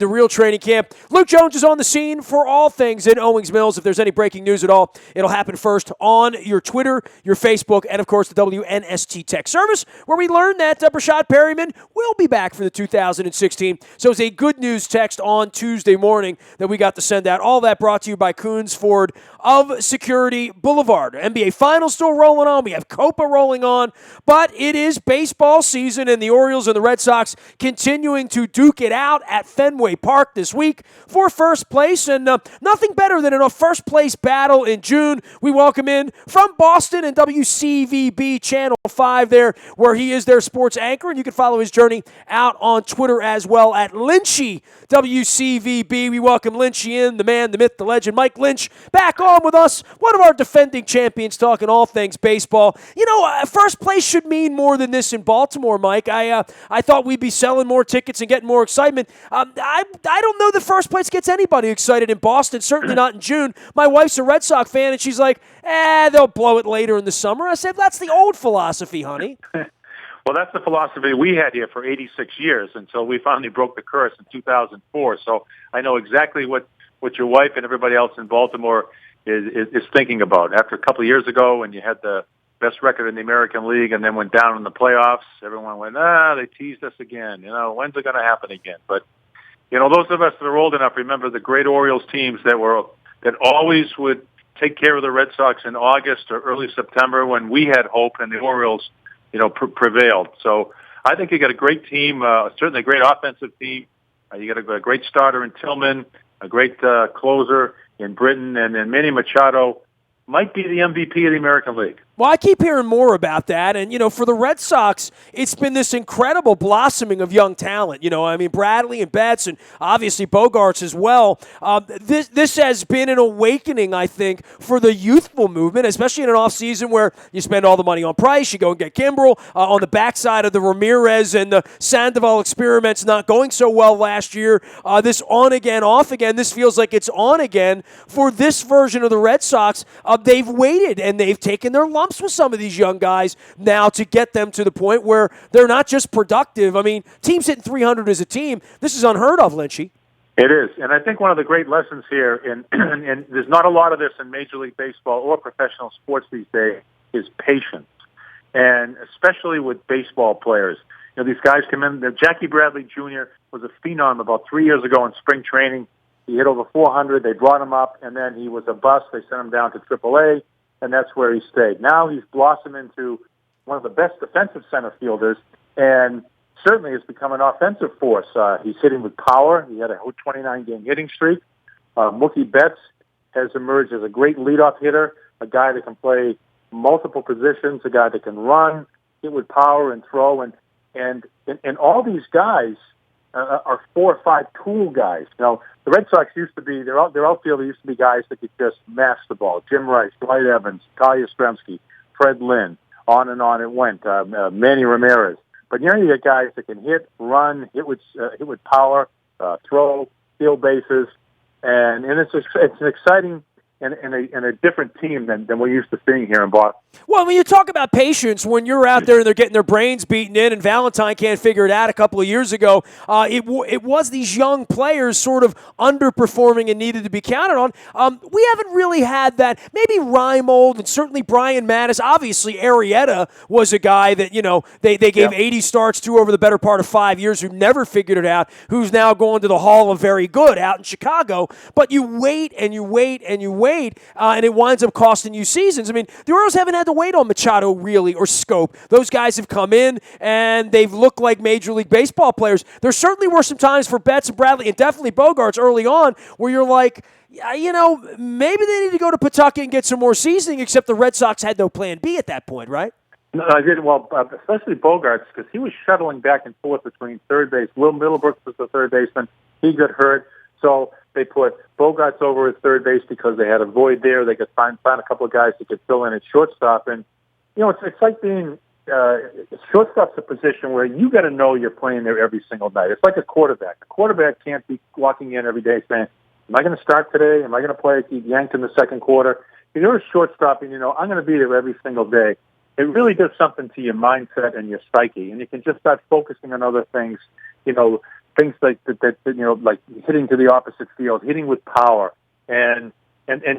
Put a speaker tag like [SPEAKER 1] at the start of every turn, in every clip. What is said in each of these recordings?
[SPEAKER 1] the real training camp. Luke Jones is on the scene for all things in Owings Mills. If there's any breaking news at all, it'll happen first on your Twitter, your Facebook, and, of course, the WNST Tech Service, where we learned that Brashad Perryman will be back for the 2016. So it's a good news text on Tuesday morning that we got to send out. All that brought to you by Coons Ford of Security Boulevard. NBA Finals still rolling on. We have Copa rolling on. But it is baseball season, and the Orioles and the Red Sox continuing to duke it out at Fenway Park this week for first place, and nothing better than a first-place battle in June. We welcome in from Boston and WCVB Channel 5 there, where he is their sports anchor, and you can follow his journey out on Twitter as well at Lynchy WCVB. We welcome Lynchy in, the man, the myth, the legend, Mike Lynch, back on with us, one of our defending champions talking all things baseball. You know, first place should mean more than this in Baltimore, Mike. I thought we'd be selling more tickets and getting more excitement. I don't know that first place gets anybody excited in Boston, certainly not in June. My wife's a Red Sox fan, and she's like, they'll blow it later in the summer. I said, that's the old philosophy, honey.
[SPEAKER 2] Well, that's the philosophy we had here for 86 years until we finally broke the curse in 2004. So I know exactly what your wife and everybody else in Baltimore is thinking about. After a couple of years ago when you had the best record in the American League and then went down in the playoffs, everyone went, they teased us again. When's it going to happen again? But, those of us that are old enough remember the great Orioles teams that always would take care of the Red Sox in August or early September when we had hope and the Orioles, prevailed. So I think you got a great team, certainly a great offensive team. You got a great starter in Tillman, a great closer in Britton, and then Manny Machado might be the MVP of the American League.
[SPEAKER 1] Well, I keep hearing more about that. And, for the Red Sox, it's been this incredible blossoming of young talent. Bradley and Betts and obviously Bogarts as well. This has been an awakening, I think, for the youthful movement, especially in an offseason where you spend all the money on Price, you go and get Kimbrel on the backside of the Ramirez and the Sandoval experiments not going so well last year. This on again, off again, this feels like it's on again for this version of the Red Sox. They've waited and they've taken their lumps with some of these young guys now to get them to the point where they're not just productive. Teams hitting 300 as a team, this is unheard of, Lynchy.
[SPEAKER 2] It is, and I think one of the great lessons here, and there's not a lot of this in Major League Baseball or professional sports these days, is patience, and especially with baseball players. These guys come in. Jackie Bradley Jr. was a phenom about 3 years ago in spring training. He hit over 400. They brought him up, and then he was a bust. They sent him down to AAA. And that's where he stayed. Now he's blossomed into one of the best defensive center fielders, and certainly has become an offensive force. He's hitting with power. He had a 29-game hitting streak. Mookie Betts has emerged as a great leadoff hitter, a guy that can play multiple positions, a guy that can run, hit with power, and throw. And all these guys are 4 or 5 tool guys. The Red Sox used to be, their outfielder used to be guys that could just mash the ball. Jim Rice, Dwight Evans, Kyle Yastrzemski, Fred Lynn, on it went, Manny Ramirez. But you got guys that can hit, run, hit with power, throw, steal bases, and it's an exciting and a different team than we're used to seeing here in Boston.
[SPEAKER 1] Well, when you talk about patience, when you're out there and they're getting their brains beaten in and Valentine can't figure it out a couple of years ago, it was these young players sort of underperforming and needed to be counted on. We haven't really had that. Maybe Reimold and certainly Brian Mattis. Obviously, Arrieta was a guy that, they gave 80 starts to over the better part of 5 years, who never figured it out, who's now going to the Hall of Very Good out in Chicago. But you wait and you wait and you wait, and it winds up costing you seasons. The Orioles haven't had to wait on Machado really or Scope. Those guys have come in and they've looked like Major League Baseball players. There certainly were some times for Betts and Bradley and definitely Bogarts early on where you're like, maybe they need to go to Pawtucket and get some more seasoning, except the Red Sox had no plan B at that point, right?
[SPEAKER 2] No, I didn't. Well, especially Bogarts, because he was shuttling back and forth between third base. Will Middlebrooks was the third baseman. He got hurt. So they put Bogarts over at third base because they had a void there. They could find a couple of guys that could fill in at shortstop. And, it's like being shortstop's a position where you got to know you're playing there every single night. It's like a quarterback. A quarterback can't be walking in every day saying, am I going to start today? Am I going to play yanked in the second quarter? If you're a shortstop and I'm going to be there every single day, it really does something to your mindset and your psyche. And you can just start focusing on other things, things like that, like hitting to the opposite field, hitting with power, and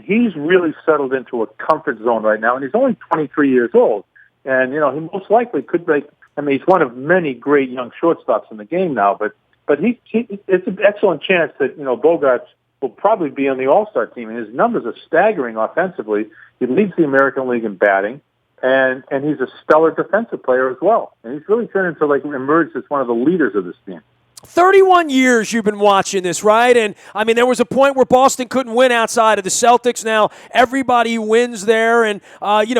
[SPEAKER 2] he's really settled into a comfort zone right now. And he's only 23 years old, and he most likely could make. I mean, he's one of many great young shortstops in the game now, but it's an excellent chance that Bogaerts will probably be on the All-Star team, and his numbers are staggering offensively. He leads the American League in batting, and he's a stellar defensive player as well. And he's really turned into emerged as one of the leaders of this team.
[SPEAKER 1] 31 years you've been watching this, right? And, I mean, there was a point where Boston couldn't win outside of the Celtics. Now everybody wins there. And,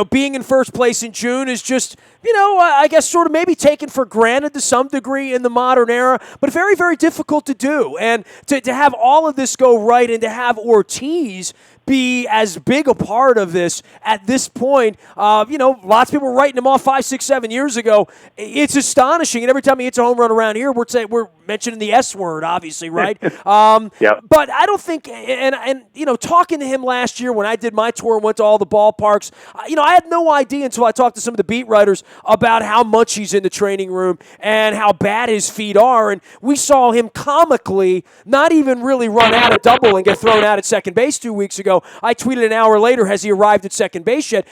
[SPEAKER 1] being in first place in June is just, I guess sort of maybe taken for granted to some degree in the modern era, but very, very difficult to do. And to have all of this go right and to have Ortiz be as big a part of this at this point. Lots of people were writing him off 5, 6, 7 years ago. It's astonishing. And every time he hits a home run around here, we're mentioning the S word, obviously, right?
[SPEAKER 2] Yep.
[SPEAKER 1] But I don't think, and talking to him last year when I did my tour and went to all the ballparks, I had no idea until I talked to some of the beat writers about how much he's in the training room and how bad his feet are. And we saw him comically not even really run out a double and get thrown out at second base 2 weeks ago. I tweeted an hour later, has he arrived at second base yet?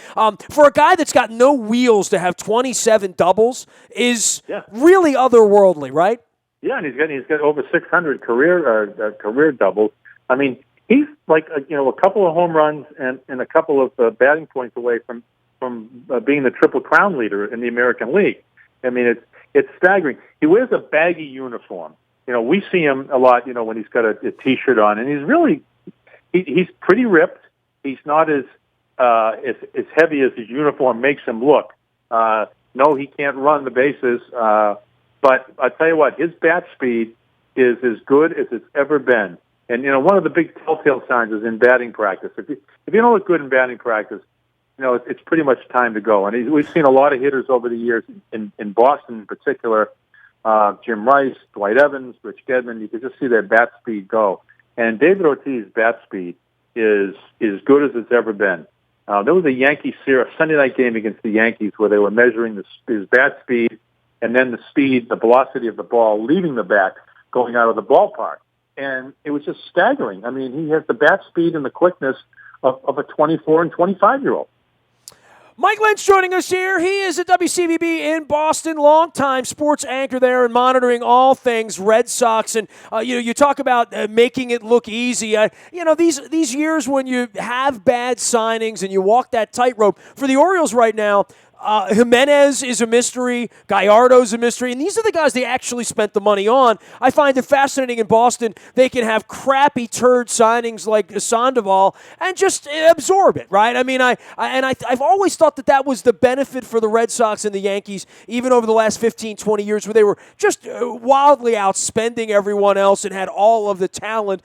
[SPEAKER 1] For a guy that's got no wheels to have 27 doubles is really otherworldly, right?
[SPEAKER 2] Yeah, and he's got over 600 career doubles. I mean, he's like a couple of home runs and a couple of batting points away from being the Triple Crown leader in the American League. I mean, it's staggering. He wears a baggy uniform. We see him a lot. When he's got a T-shirt on, and he's really. He's pretty ripped. He's not as heavy as his uniform makes him look. No, he can't run the bases. But I tell you what, his bat speed is as good as it's ever been. And one of the big telltale signs is in batting practice. If you don't look good in batting practice, it's pretty much time to go. And we've seen a lot of hitters over the years in Boston in particular. Jim Rice, Dwight Evans, Rich Gedman. You could just see their bat speed go. And David Ortiz's bat speed is as good as it's ever been. There was a Yankee series, Sunday night game against the Yankees where they were measuring his bat speed and then the velocity of the ball leaving the bat going out of the ballpark. And it was just staggering. I mean, he has the bat speed and the quickness of a 24 and 25-year-old.
[SPEAKER 1] Mike Lynch joining us here. He is at WCVB in Boston, longtime sports anchor there and monitoring all things Red Sox. And, you talk about making it look easy. These years when you have bad signings and you walk that tightrope, for the Orioles right now, Jimenez is a mystery. Gallardo's a mystery. And these are the guys they actually spent the money on. I find it fascinating in Boston. They can have crappy turd signings like Sandoval and just absorb it, right? I mean, I've always thought that was the benefit for the Red Sox and the Yankees, even over the last 15, 20 years, where they were just wildly outspending everyone else and had all of the talent,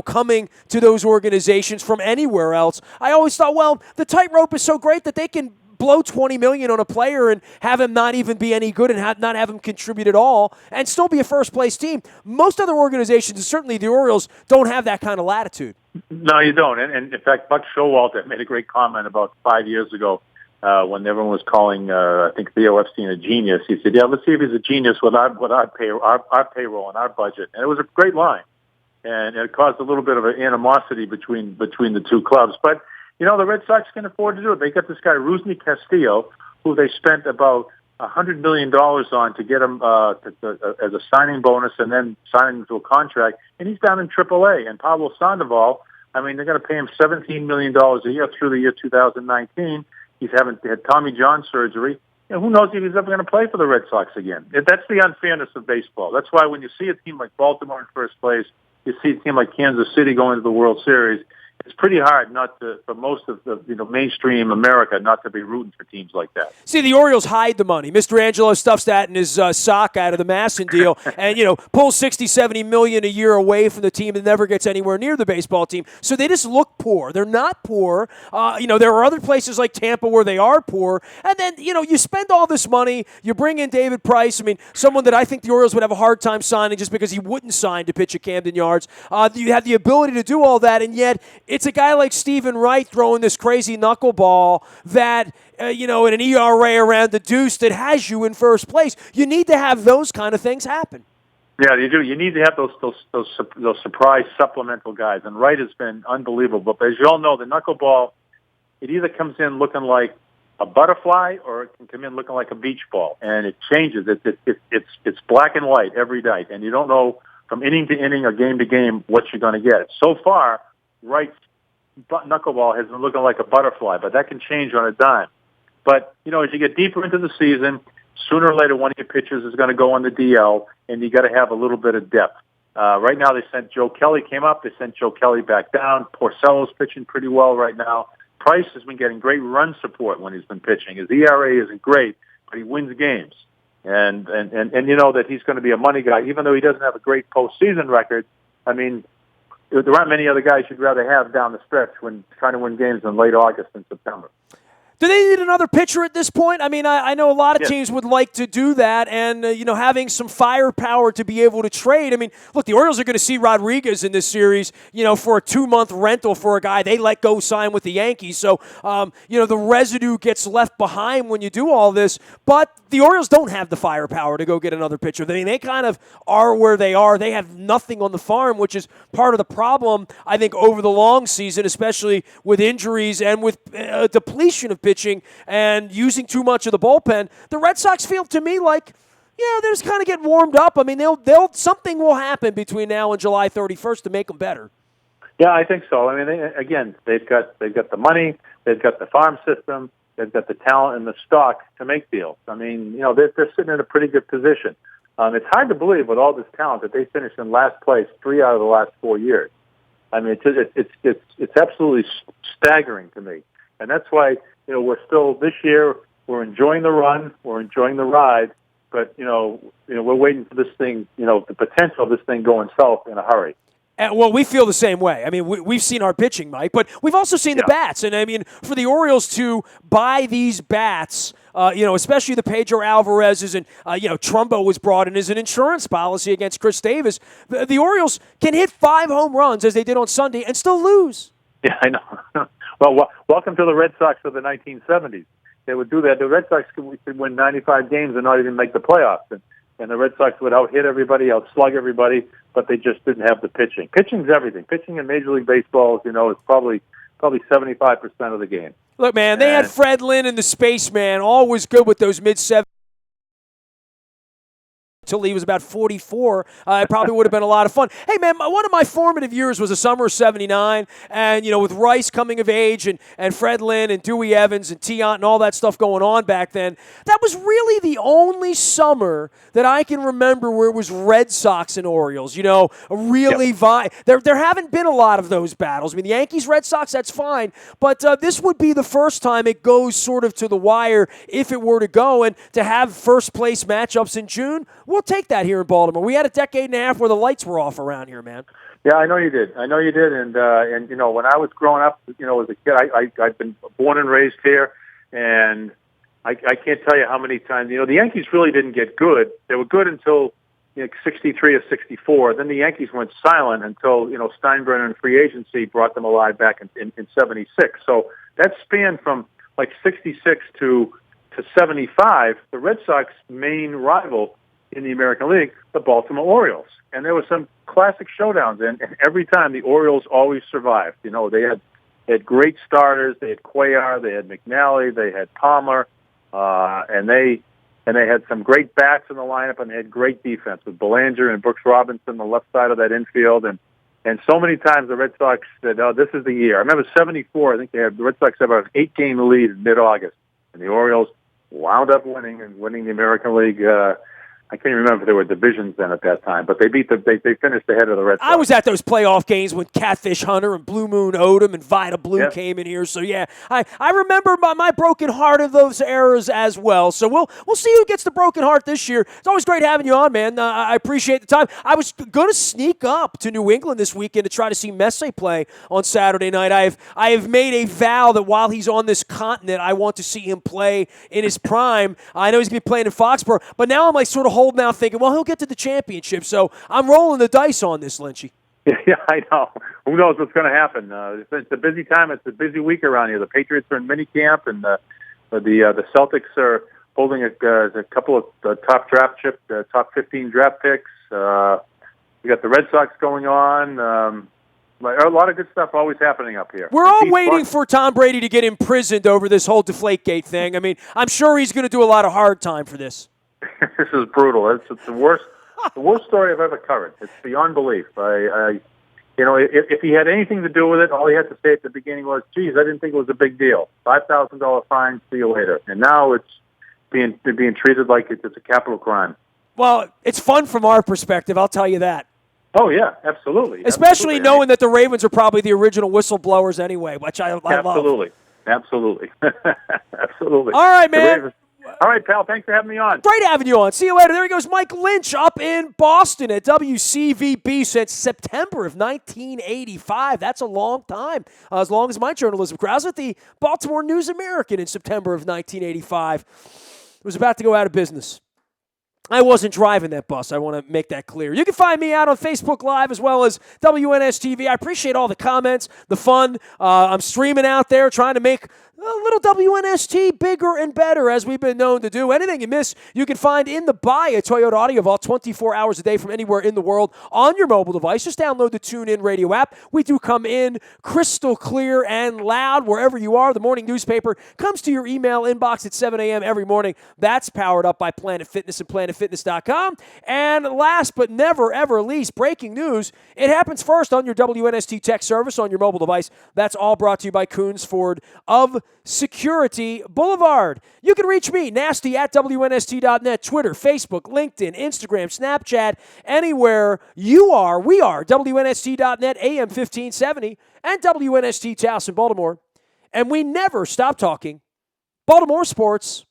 [SPEAKER 1] coming to those organizations from anywhere else. I always thought, well, the tightrope is so great that they can blow $20 million on a player and have him not even be any good and not have him contribute at all and still be a first-place team. Most other organizations, and certainly the Orioles, don't have that kind of latitude.
[SPEAKER 2] No, you don't. And in fact, Buck Showalter made a great comment about 5 years ago when everyone was calling, I think, Theo Epstein a genius. He said, let's see if he's a genius with our payroll and our budget. And it was a great line. And it caused a little bit of an animosity between the two clubs. But the Red Sox can afford to do it. They got this guy, Rusney Castillo, who they spent about $100 million on to get him as a signing bonus and then sign him to a contract. And he's down in AAA. And Pablo Sandoval, I mean, they're going to pay him $17 million a year through the year 2019. He's had Tommy John surgery. Who knows if he's ever going to play for the Red Sox again? That's the unfairness of baseball. That's why when you see a team like Baltimore in first place, you see a team like Kansas City going to the World Series, it's pretty hard for most of the mainstream America not to be rooting for teams like that.
[SPEAKER 1] See, the Orioles hide the money. Mr. Angelo stuffs that in his sock out of the Masson deal and, pulls $60, $70 million a year away from the team and never gets anywhere near the baseball team. So they just look poor. They're not poor. There are other places like Tampa where they are poor. And then, you spend all this money. You bring in David Price. I mean, someone that I think the Orioles would have a hard time signing just because he wouldn't sign to pitch at Camden Yards. You have the ability to do all that, and yet it's a guy like Stephen Wright throwing this crazy knuckleball that, in an ERA around the deuce that has you in first place. You need to have those kind of things happen.
[SPEAKER 2] Yeah, you do. You need to have those surprise supplemental guys, and Wright has been unbelievable. But as you all know, the knuckleball, it either comes in looking like a butterfly or it can come in looking like a beach ball, and it changes. It's black and white every night, and you don't know from inning to inning or game to game what you're going to get. So far, Wright's knuckleball has been looking like a butterfly, but that can change on a dime. But as you get deeper into the season, sooner or later, one of your pitchers is going to go on the DL, and you got to have a little bit of depth. Right now, they sent Joe Kelly came up. They sent Joe Kelly back down. Porcello's pitching pretty well right now. Price has been getting great run support when he's been pitching. His ERA isn't great, but he wins games. And you know that he's going to be a money guy, even though he doesn't have a great postseason record. I mean, there aren't many other guys you'd rather have down the stretch when trying to win games in late August and September.
[SPEAKER 1] Do they need another pitcher at this point? I mean, I know a lot of teams would like to do that, and, having some firepower to be able to trade. I mean, look, the Orioles are going to see Rodriguez in this series, for a 2-month rental for a guy they let go sign with the Yankees. So, the residue gets left behind when you do all this. But the Orioles don't have the firepower to go get another pitcher. I mean, they kind of are where they are. They have nothing on the farm, which is part of the problem, I think, over the long season, especially with injuries and with depletion of pitching and using too much of the bullpen. The Red Sox feel to me like, they're just kind of getting warmed up. I mean, they'll something will happen between now and July 31st to make them better.
[SPEAKER 2] Yeah, I think so. I mean, they've got the money, they've got the farm system, they've got the talent and the stock to make deals. I mean, they're sitting in a pretty good position. It's hard to believe with all this talent that they finished in last place 3 out of the last 4 years. I mean, it's absolutely staggering to me, and that's why we're still this year. We're enjoying the run, we're enjoying the ride, but we're waiting for this thing, the potential of this thing going south in a hurry.
[SPEAKER 1] Well, we feel the same way. I mean, we've seen our pitching, Mike, but we've also seen the bats. And, I mean, for the Orioles to buy these bats, especially the Pedro Alvarez's and, Trumbo was brought in as an insurance policy against Chris Davis. The Orioles can hit 5 home runs, as they did on Sunday, and still lose.
[SPEAKER 2] Yeah, I know. Well, welcome to the Red Sox of the 1970s. They would do that. The Red Sox could win 95 games and not even make the playoffs. And the Red Sox would out-hit everybody, out-slug everybody, but they just didn't have the pitching. Pitching's everything. Pitching in Major League Baseball, is probably 75% of the game.
[SPEAKER 1] Look, man, they had Fred Lynn and the Spaceman, always good with those mid-70s. Until he was about 44. It probably would have been a lot of fun. Hey, man, one of my formative years was the summer of 79, and, with Rice coming of age and Fred Lynn and Dewey Evans and Tiant and all that stuff going on back then, that was really the only summer that I can remember where it was Red Sox and Orioles, really There haven't been a lot of those battles. I mean, the Yankees-Red Sox, that's fine, but this would be the first time it goes sort of to the wire if it were to go, and to have first-place matchups in June, we'll take that here in Baltimore. We had a decade and a half where the lights were off around here, man.
[SPEAKER 2] Yeah, I know you did. And when I was growing up, as a kid, I've been born and raised here, and I can't tell you how many times. The Yankees really didn't get good. They were good until 63 or 64. Then the Yankees went silent until Steinbrenner and free agency brought them alive back in 76. So that span from like 66 to 75, the Red Sox main rival in the American League, the Baltimore Orioles. And there were some classic showdowns, and every time the Orioles always survived. They had great starters. They had Cuellar, they had McNally, they had Palmer, and they had some great bats in the lineup, and they had great defense with Belanger and Brooks Robinson on the left side of that infield. And so many times the Red Sox said, "Oh, this is the year." I remember '74. I think the Red Sox had about an 8-game lead in mid-August, and the Orioles wound up winning the American League. I can't remember if there were divisions then at that time, but they finished ahead of the Red Sox.
[SPEAKER 1] I was at those playoff games when Catfish Hunter and Blue Moon Odom and Vida Blue came in here. So yeah, I remember my broken heart of those eras as well. So we'll see who gets the broken heart this year. It's always great having you on, man. I appreciate the time. I was going to sneak up to New England this weekend to try to see Messier play on Saturday night. I have made a vow that while he's on this continent, I want to see him play in his prime. I know he's going to be playing in Foxborough, but now I'm like sort of hold now thinking, well, he'll get to the championship. So I'm rolling the dice on this, Lynchy.
[SPEAKER 2] Yeah, I know. Who knows what's going to happen? It's a busy time. It's a busy week around here. The Patriots are in minicamp, and the Celtics are holding a couple of top 15 draft picks. We got the Red Sox going on. A lot of good stuff always happening up here.
[SPEAKER 1] We're all waiting for Tom Brady to get imprisoned over this whole Deflategate thing. I mean, I'm sure he's going to do a lot of hard time for this.
[SPEAKER 2] This is brutal. It's the worst story I've ever covered. It's beyond belief. If he had anything to do with it, all he had to say at the beginning was, "Geez, I didn't think it was a big deal. $5,000 fine. See you later." And now it's being treated like it's a capital crime.
[SPEAKER 1] Well, it's fun from our perspective. I'll tell you that.
[SPEAKER 2] Oh, yeah, absolutely.
[SPEAKER 1] Especially knowing that the Ravens are probably the original whistleblowers anyway, which I love.
[SPEAKER 2] Absolutely. Absolutely. Absolutely.
[SPEAKER 1] All right, man.
[SPEAKER 2] All right, pal. Thanks for having me on.
[SPEAKER 1] Great having you on. See you later. There he goes, Mike Lynch up in Boston at WCVB since September of 1985. That's a long time. As long as my journalism career. I was at the Baltimore News American in September of 1985. It was about to go out of business. I wasn't driving that bus. I want to make that clear. You can find me out on Facebook Live as well as WNSTV. I appreciate all the comments, the fun. I'm streaming out there trying to make a little WNST bigger and better as we've been known to do. Anything you miss, you can find in the Buy a Toyota Audio Vault 24 hours a day from anywhere in the world on your mobile device. Just download the TuneIn Radio app. We do come in crystal clear and loud wherever you are. The morning newspaper comes to your email inbox at 7 a.m. every morning. That's powered up by Planet Fitness and PlanetFitness.com. And last but never, ever least, breaking news. It happens first on your WNST tech service on your mobile device. That's all brought to you by Coons Ford of Security Boulevard. You can reach me, nasty at WNST.net, Twitter, Facebook, LinkedIn, Instagram, Snapchat, anywhere you are. We are WNST.net, AM 1570, and WNST Taos in Baltimore. And we never stop talking Baltimore sports.